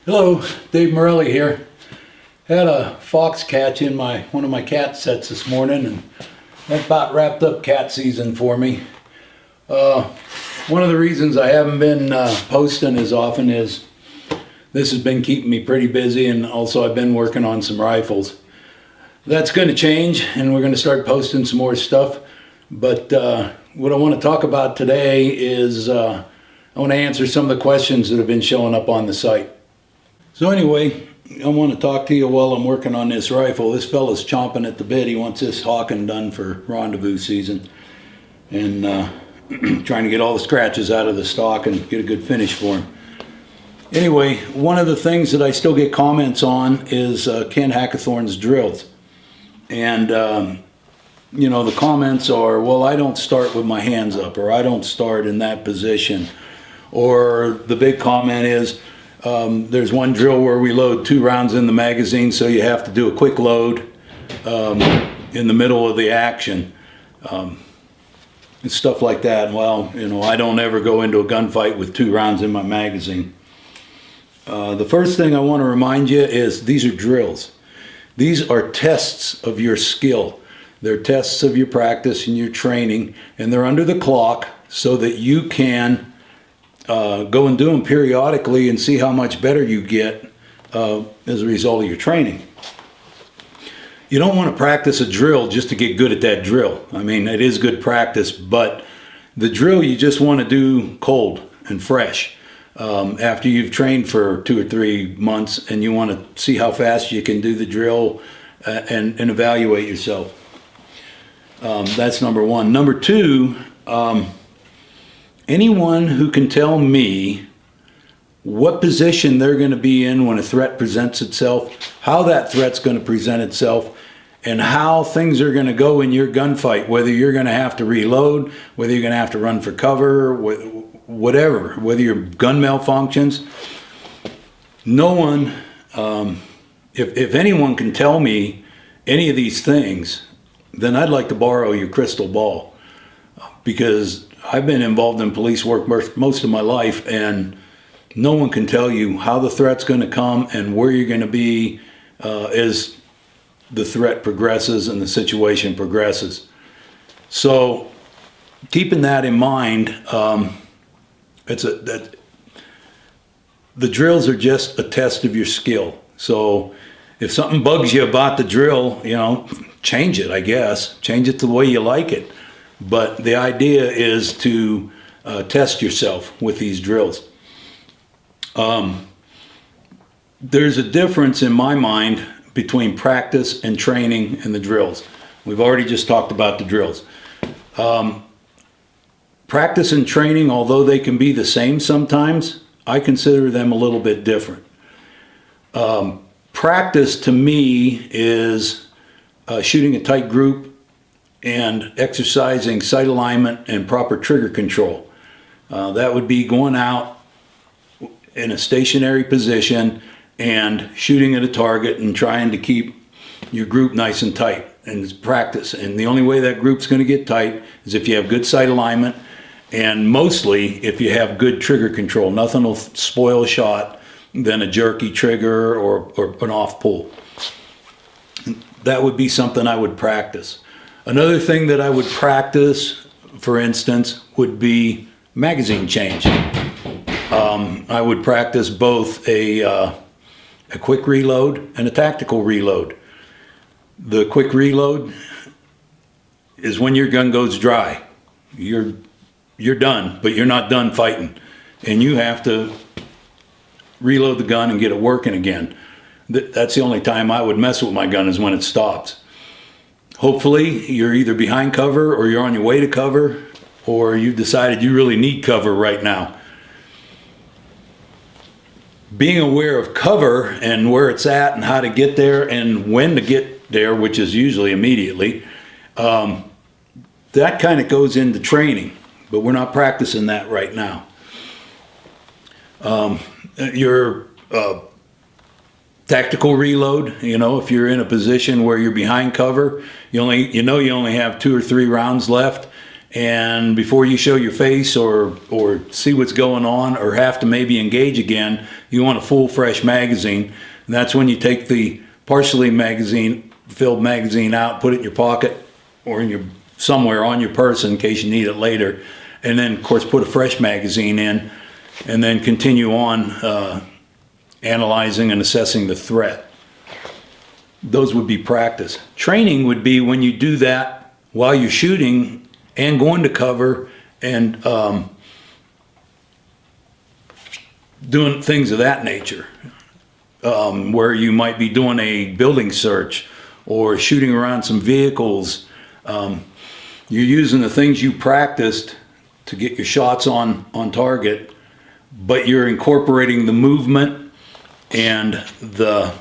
Hello, Dave Morelli here. Had a fox catch in one of my cat sets this morning, and that about wrapped up cat season for me. One of the reasons I haven't been posting as often is this has been keeping me pretty busy, and also I've been working on some rifles. That's going to change, and we're going to start posting some more stuff. But what I want to talk about today is I want to answer some of the questions that have been showing up on the site. So anyway, I want to talk to you while I'm working on this rifle. This fella's chomping at the bit. He wants this hawking done for rendezvous season, and trying to get all the scratches out of the stock and get a good finish for him. Anyway, one of the things that I still get comments on is Ken Hackathorn's drills. And the comments are, well, I don't start with my hands up, or I don't start in that position. Or the big comment is, there's one drill where we load 2 rounds in the magazine, so you have to do a quick load in the middle of the action. And stuff like that. Well, I don't ever go into a gunfight with 2 rounds in my magazine. The first thing I want to remind you is these are drills. These are tests of your skill. They're tests of your practice and your training, and they're under the clock so that you can go and do them periodically and see how much better you get as a result of your training. You don't want to practice a drill just to get good at that drill. I mean, it is good practice, but the drill you just want to do cold and fresh after you've trained for 2 or 3 months, and you want to see how fast you can do the drill and evaluate yourself. That's number one. Number two, anyone who can tell me what position they're going to be in when a threat presents itself, how that threat's going to present itself, and how things are going to go in your gunfight, whether you're going to have to reload, whether you're going to have to run for cover, whatever, whether your gun malfunctions. No one, if anyone can tell me any of these things, then I'd like to borrow your crystal ball, because I've been involved in police work most of my life, and no one can tell you how the threat's going to come and where you're going to be as the threat progresses and the situation progresses. So keeping that in mind, the drills are just a test of your skill. So if something bugs you about the drill, change it, I guess. Change it the way you like it. But the idea is to test yourself with these drills. There's a difference in my mind between practice and training and the drills. We've already just talked about the drills. Practice and training, although they can be the same sometimes, I consider them a little bit different. Practice to me is shooting a tight group and exercising sight alignment and proper trigger control. That would be going out in a stationary position and shooting at a target and trying to keep your group nice and tight. And it's practice. And the only way that group's going to get tight is if you have good sight alignment, and mostly if you have good trigger control. Nothing will spoil a shot than a jerky trigger or an off pull. That would be something I would practice. Another thing that I would practice, for instance, would be magazine change. I would practice both a quick reload and a tactical reload. The quick reload is when your gun goes dry. You're done, but you're not done fighting. And you have to reload the gun and get it working again. That's the only time I would mess with my gun, is when it stops. Hopefully you're either behind cover, or you're on your way to cover, or you've decided you really need cover right now. Being aware of cover and where it's at and how to get there and when to get there, which is usually immediately, that kind of goes into training, but we're not practicing that right now. Your tactical reload, if you're in a position where you're behind cover, you only have 2 or 3 rounds left, and before you show your face or see what's going on or have to maybe engage again, you want a full fresh magazine. And that's when you take the partially filled magazine out, put it in your pocket or in your somewhere on your person in case you need it later, and then of course put a fresh magazine in, and then continue on analyzing and assessing the threat. Those would be practice. Training would be when you do that while you're shooting and going to cover and doing things of that nature, where you might be doing a building search or shooting around some vehicles. You're using the things you practiced to get your shots on target, but you're incorporating the movement and the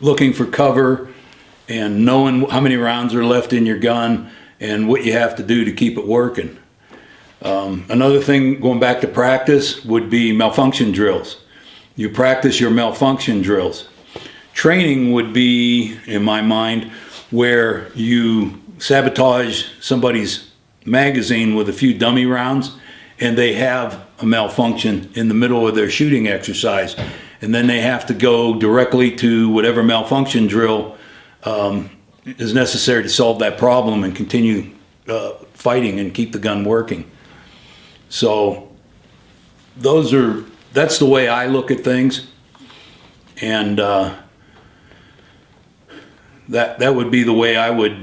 looking for cover and knowing how many rounds are left in your gun and what you have to do to keep it working. Another thing, going back to practice, would be malfunction drills. You practice your malfunction drills. Training would be, in my mind, where you sabotage somebody's magazine with a few dummy rounds and they have a malfunction in the middle of their shooting exercise, and then they have to go directly to whatever malfunction drill is necessary to solve that problem and continue fighting and keep the gun working. So that's the way I look at things, and that would be the way I would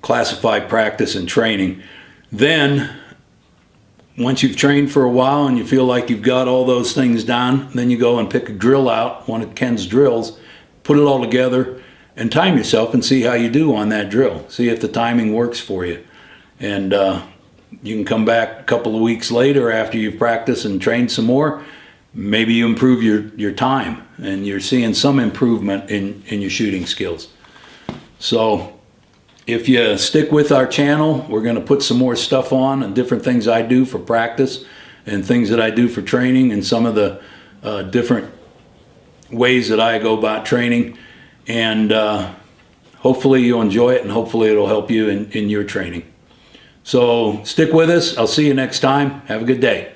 classify practice and training. Then, once you've trained for a while and you feel like you've got all those things down, then you go and pick a drill out, one of Ken's drills, put it all together, and time yourself and see how you do on that drill. See if the timing works for you. And you can come back a couple of weeks later after you've practiced and trained some more. Maybe you improve your time and you're seeing some improvement in your shooting skills. So if you stick with our channel, we're going to put some more stuff on and different things I do for practice and things that I do for training and some of the different ways that I go about training. And hopefully you'll enjoy it and hopefully it'll help you in your training. So stick with us. I'll see you next time. Have a good day.